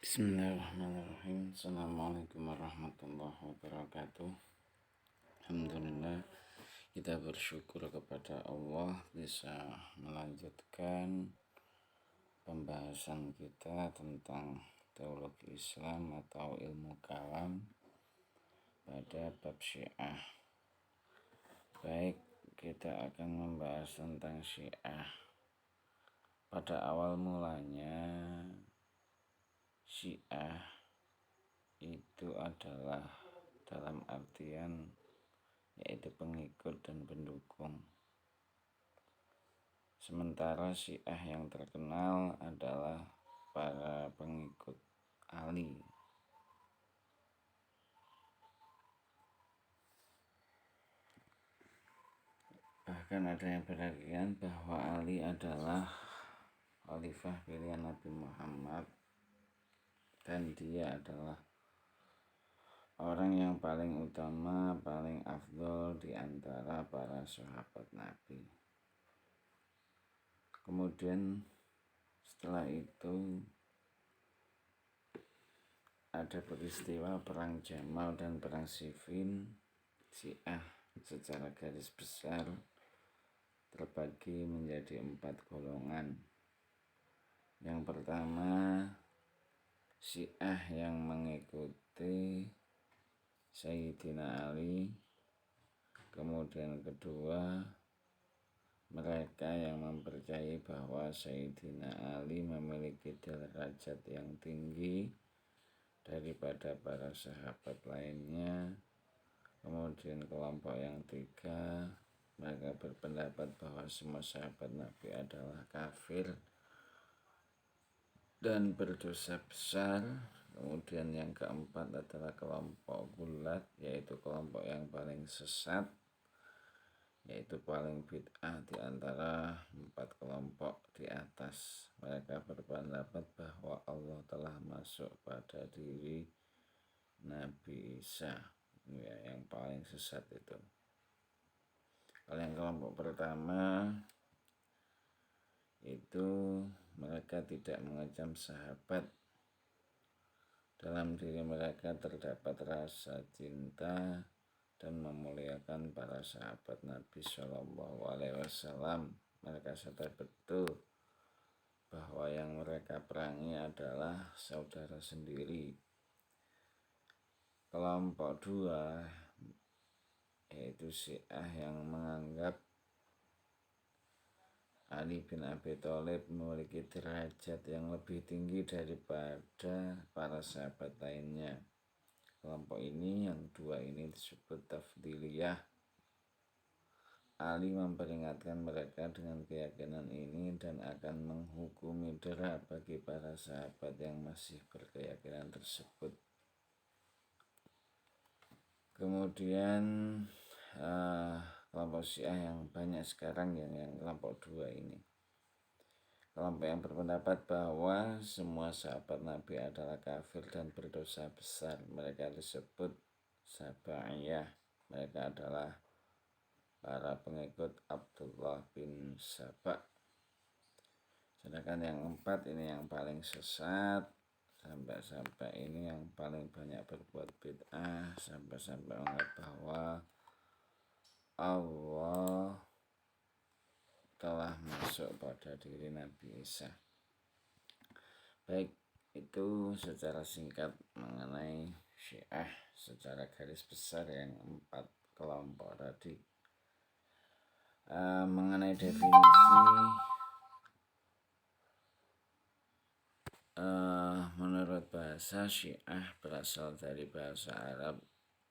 Bismillahirrahmanirrahim. Assalamualaikum warahmatullahi wabarakatuh. Alhamdulillah, kita bersyukur kepada Allah bisa melanjutkan pembahasan kita tentang teologi Islam atau ilmu kalam pada bab Syiah. Baik, kita akan membahas tentang Syiah. Pada awal mulanya Syiah itu adalah dalam artian yaitu pengikut dan pendukung. Sementara Syiah yang terkenal adalah para pengikut Ali. Bahkan ada yang berkeyakinan bahwa Ali adalah khalifah pilihan Nabi Muhammad dan dia adalah orang yang paling utama, paling afdol di antara para sahabat Nabi. Kemudian setelah itu ada peristiwa perang Jamal dan perang Siffin. Syiah secara garis besar terbagi menjadi 4 golongan. Yang pertama, Syiah yang mengikuti Sayyidina Ali. Kemudian kedua, mereka yang mempercayai bahwa Sayyidina Ali memiliki derajat yang tinggi daripada para sahabat lainnya. Kemudian kelompok yang tiga, mereka berpendapat bahwa semua sahabat Nabi adalah kafir dan berdosa besar. Kemudian yang keempat adalah kelompok gulat, yaitu kelompok yang paling sesat, yaitu paling bid'ah di antara 4 kelompok di atas. Mereka berpendapat bahwa Allah telah masuk pada diri Nabi Isa, ya, yang paling sesat itu. Kalau yang kelompok pertama itu mereka tidak mengecam sahabat. Dalam diri mereka terdapat rasa cinta dan memuliakan para sahabat Nabi SAW. Mereka sadar betul bahwa yang mereka perangi adalah saudara sendiri. Kelompok dua yaitu Syiah yang menganggap Ali bin Abi Thalib memiliki derajat yang lebih tinggi daripada para sahabat lainnya. Kelompok ini, yang dua ini disebut tafdiliyah. Ali memperingatkan mereka dengan keyakinan ini dan akan menghukumi dera bagi para sahabat yang masih berkeyakinan tersebut. Kemudian kelompok Syiah yang banyak sekarang yang kelompok dua ini. Kelompok yang berpendapat bahwa semua sahabat Nabi adalah kafir dan berdosa besar. Mereka disebut Sabaiyah. Mereka adalah para pengikut Abdullah bin Saba. Sedangkan yang 4 ini yang paling sesat, sampai ini yang paling banyak berbuat bid'ah, sampai menganggap bahwa Allah telah masuk pada diri Nabi Isa. Baik, itu secara singkat mengenai Syiah secara garis besar yang 4 kelompok tadi. Mengenai definisi, menurut bahasa, Syiah berasal dari bahasa Arab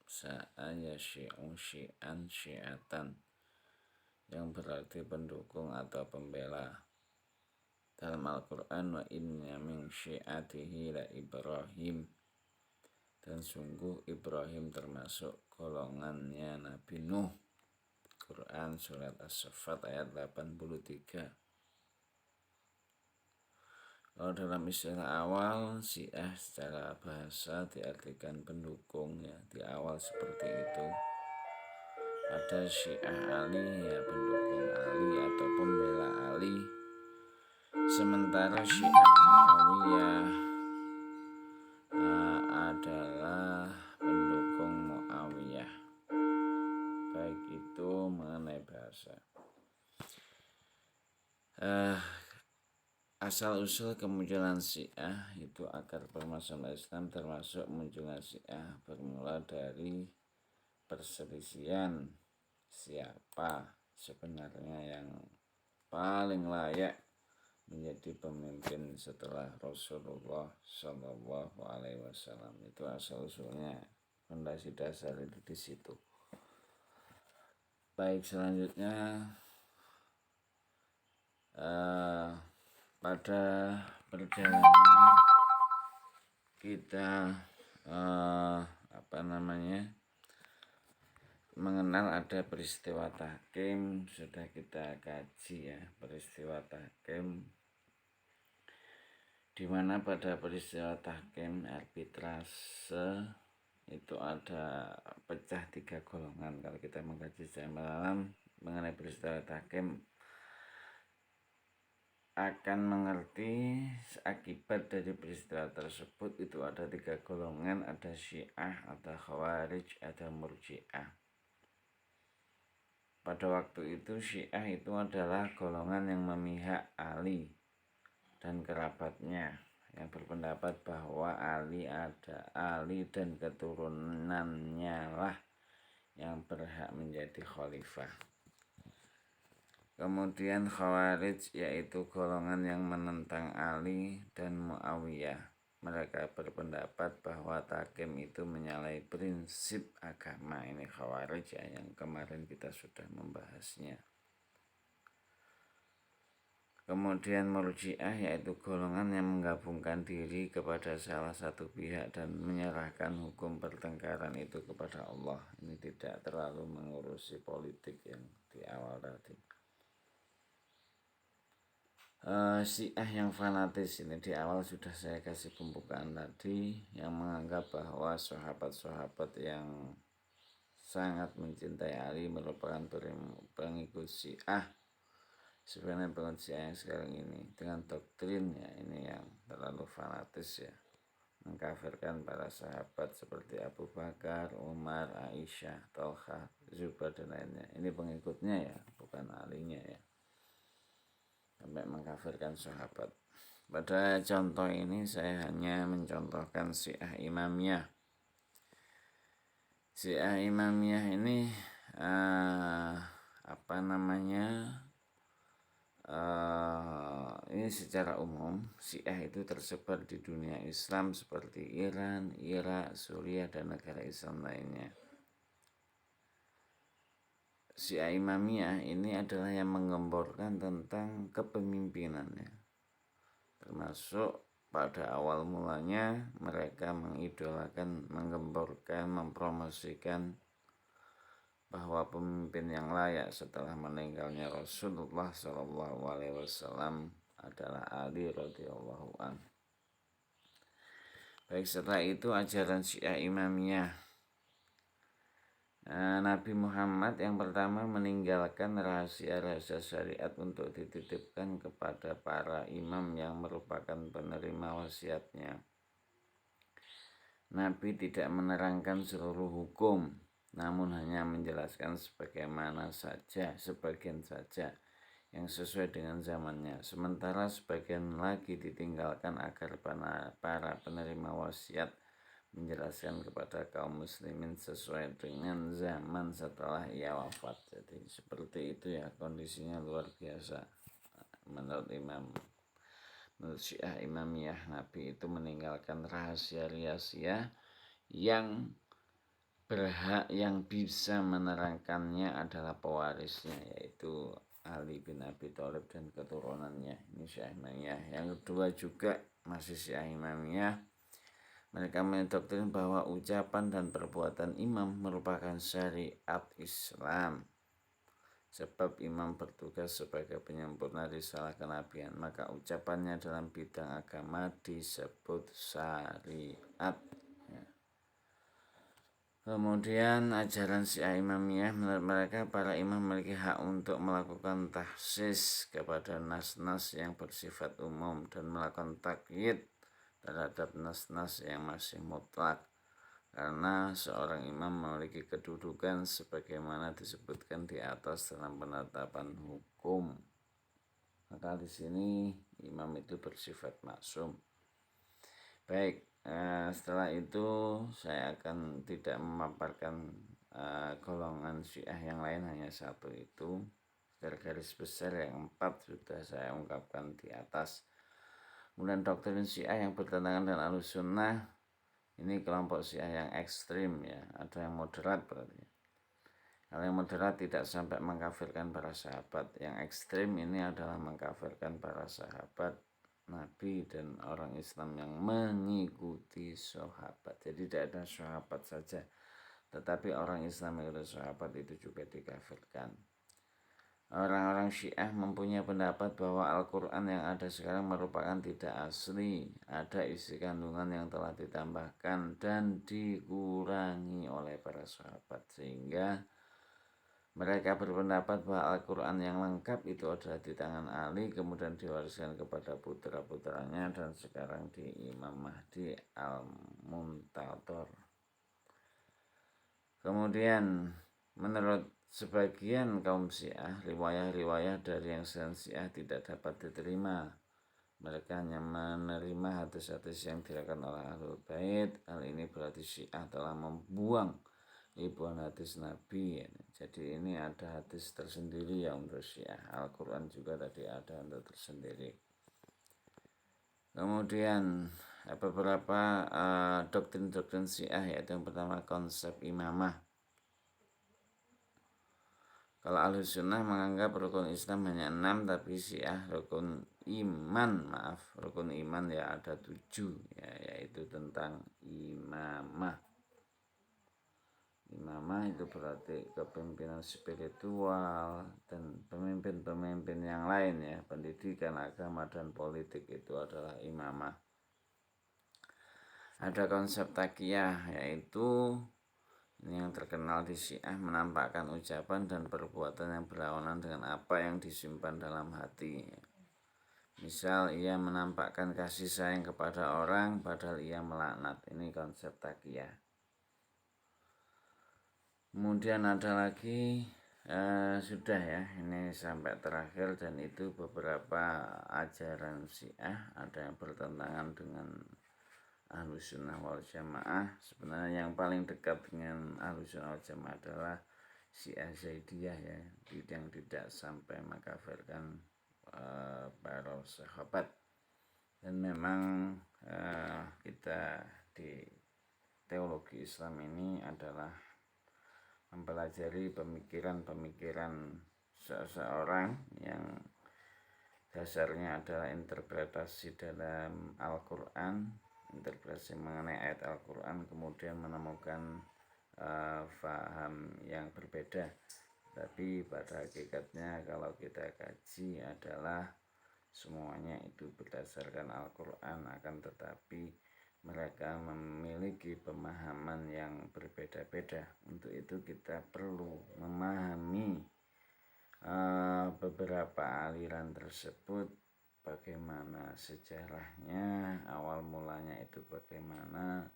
sa'a yasyi'u syi'an syi'atan, yang berarti pendukung atau pembela. Dalam Al-Quran, wa inna min syi'atihi la Ibrahim, dan sungguh Ibrahim termasuk golongannya Nabi Nuh. Quran surat As-Saffat ayat 83. Kalau dalam istilah awal, Syiah secara bahasa diartikan pendukung, ya, di awal seperti itu. Ada Syiah Ali, ya, pendukung Ali atau pembela Ali. Sementara Syiah Muawiyah puasa. Asal-usul kemunculan Syiah itu akar permasalahan Islam, termasuk munculnya Syiah bermula dari perselisihan siapa sebenarnya yang paling layak menjadi pemimpin setelah Rasulullah Shallallahu Alaihi Wasallam. Itu asal-usulnya, fondasi dasar itu di situ. Baik, selanjutnya pada perjalanan kita mengenal ada peristiwa tahkim, sudah kita kaji ya, peristiwa tahkim, di mana pada peristiwa tahkim arbitrase itu ada pecah 3 golongan. Kalau kita mengkaji secara mendalam mengenai peristiwa tahkim, akan mengerti akibat dari peristiwa tersebut itu ada 3 golongan, ada Syiah, ada Khawarij, ada Murji'ah. Pada waktu itu Syiah itu adalah golongan yang memihak Ali dan kerabatnya, yang berpendapat bahwa Ali dan keturunannya lah yang berhak menjadi khalifah. Kemudian Khawarij yaitu golongan yang menentang Ali dan Muawiyah. Mereka berpendapat bahwa tahkim itu menyalahi prinsip agama. Ini Khawarij ya, yang kemarin kita sudah membahasnya. Kemudian Murji'ah yaitu golongan yang menggabungkan diri kepada salah satu pihak dan menyerahkan hukum pertengkaran itu kepada Allah. Ini tidak terlalu mengurusi politik yang di awal tadi. Syiah yang fanatis ini di awal sudah saya kasih pembukaan tadi, yang menganggap bahwa sahabat-sahabat yang sangat mencintai Ali merupakan pengikut Syiah. Sebenarnya pengikut Syiah yang sekarang ini dengan doktrinnya ini yang terlalu fanatis ya, mengkafirkan para sahabat seperti Abu Bakar, Umar, Aisyah, Thalhah, Zubair dan lainnya. Ini pengikutnya ya, bukan alinya ya, sampai mengkafirkan sahabat. Pada contoh ini saya hanya mencontohkan Syiah Imamiyah. Syiah Imamiyah ini ini secara umum Syiah itu tersebar di dunia Islam seperti Iran, Irak, Suriah dan negara Islam lainnya. Syiah Imamiyah ini adalah yang menggemborkan tentang kepemimpinannya, termasuk pada awal mulanya mereka mengidolakan, menggemborkan, mempromosikan bahwa pemimpin yang layak setelah meninggalnya Rasulullah SAW adalah Ali radhiyallahu anhu. Baik, setelah itu ajaran Syiah Imamiyah. Nabi Muhammad yang pertama meninggalkan rahasia-rahasia syariat untuk dititipkan kepada para imam yang merupakan penerima wasiatnya. Nabi tidak menerangkan seluruh hukum, namun hanya menjelaskan sebagian saja yang sesuai dengan zamannya. Sementara sebagian lagi ditinggalkan agar para penerima wasiat menjelaskan kepada kaum muslimin sesuai dengan zaman setelah ia wafat. Jadi seperti itu ya, kondisinya luar biasa. Menurut Syiah Imamiyah, Nabi itu meninggalkan rahasia-rahasia yang berhak, yang bisa menerangkannya adalah pewarisnya, yaitu Ali bin Abi Thalib dan keturunannya. Ini Syiah Imamiyah. Yang kedua juga masih Syiah Imamiyah, mereka mendoktrin bahwa ucapan dan perbuatan imam merupakan syariat Islam. Sebab imam bertugas sebagai penyempurna risalah kenabian, maka ucapannya dalam bidang agama disebut syariat. Kemudian ajaran Syiah Imamiyah, menurut mereka para imam memiliki hak untuk melakukan tahsis kepada nas-nas yang bersifat umum dan melakukan takyid terhadap nas-nas yang masih mutlak. karena seorang imam memiliki kedudukan sebagaimana disebutkan di atas dalam penetapan hukum. Maka di sini imam itu bersifat maksum. Baik, setelah itu saya akan tidak memaparkan golongan Syiah yang lain, hanya satu itu. Secara garis besar yang 4 sudah saya ungkapkan di atas. Kemudian doktrin Syiah yang bertentangan dengan Ahlussunnah, ini kelompok Syiah yang ekstrim ya, ada yang moderat berarti. Kalau yang moderat tidak sampai mengkafirkan para sahabat, yang ekstrim ini adalah mengkafirkan para sahabat Nabi dan orang Islam yang mengikuti sahabat. Jadi tidak ada sahabat saja, tetapi orang Islam yang mengikuti sahabat itu juga dikafirkan. Orang-orang Syiah mempunyai pendapat bahwa Al-Quran yang ada sekarang merupakan tidak asli. Ada isi kandungan yang telah ditambahkan dan dikurangi oleh para sahabat, sehingga mereka berpendapat bahwa Al-Quran yang lengkap itu adalah di tangan Ali, kemudian diwariskan kepada putra-putranya, dan sekarang di Imam Mahdi Al-Muntadhor. Kemudian menurut sebagian kaum Syiah, riwayah-riwayah dari yang Syiah tidak dapat diterima. Mereka hanya menerima hadis-hadis yang diriwayatkan oleh Ahlul Bait. Hal ini berarti Syiah telah membuang ribuan hadis Nabi. Jadi ini ada hadis tersendiri ya untuk Syiah. Al-Quran juga tadi ada untuk tersendiri. Kemudian beberapa doktrin-doktrin Syiah, yaitu yang pertama konsep imamah. Kalau Ahlussunnah menganggap rukun Islam hanya 6, tapi Syiah rukun iman ya ada 7 ya, yaitu tentang imamah. Imamah itu berarti kepemimpinan spiritual dan pemimpin-pemimpin yang lain ya, pendidikan, agama, dan politik itu adalah imamah. Ada konsep taqiyah, yaitu ini yang terkenal di Syiah, menampakkan ucapan dan perbuatan yang berlawanan dengan apa yang disimpan dalam hati. Misal ia menampakkan kasih sayang kepada orang padahal ia melaknat. Ini konsep taqiyah. Kemudian ada lagi sudah ya, ini sampai terakhir, dan itu beberapa ajaran Syiah ada yang bertentangan dengan Ahlussunnah wal Jamaah. Sebenarnya yang paling dekat dengan Ahlussunnah wal Jamaah adalah Syiah Zaidiyah ya, yang tidak sampai mengkafirkan para sahabat. Dan memang kita di teologi Islam ini adalah mempelajari pemikiran-pemikiran seseorang yang dasarnya adalah interpretasi dalam Al-Quran, interpretasi mengenai ayat Al-Quran, kemudian menemukan faham yang berbeda. Tapi pada hakikatnya kalau kita kaji adalah semuanya itu berdasarkan Al-Quran, akan tetapi mereka memiliki pemahaman yang berbeda-beda. Untuk itu kita perlu memahami beberapa aliran tersebut, bagaimana sejarahnya, awal mulanya itu bagaimana,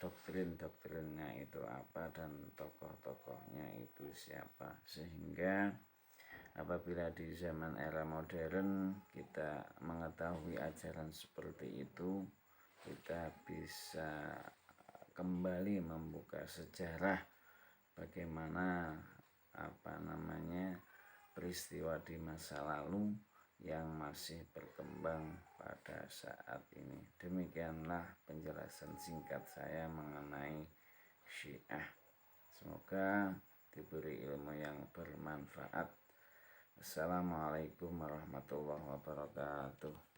doktrin-doktrinnya itu apa, dan tokoh-tokohnya itu siapa, sehingga apabila di zaman era modern kita mengetahui ajaran seperti itu, kita bisa kembali membuka sejarah bagaimana peristiwa di masa lalu yang masih berkembang pada saat ini. Demikianlah penjelasan singkat saya mengenai Syiah. Semoga diberi ilmu yang bermanfaat. Assalamualaikum warahmatullahi wabarakatuh.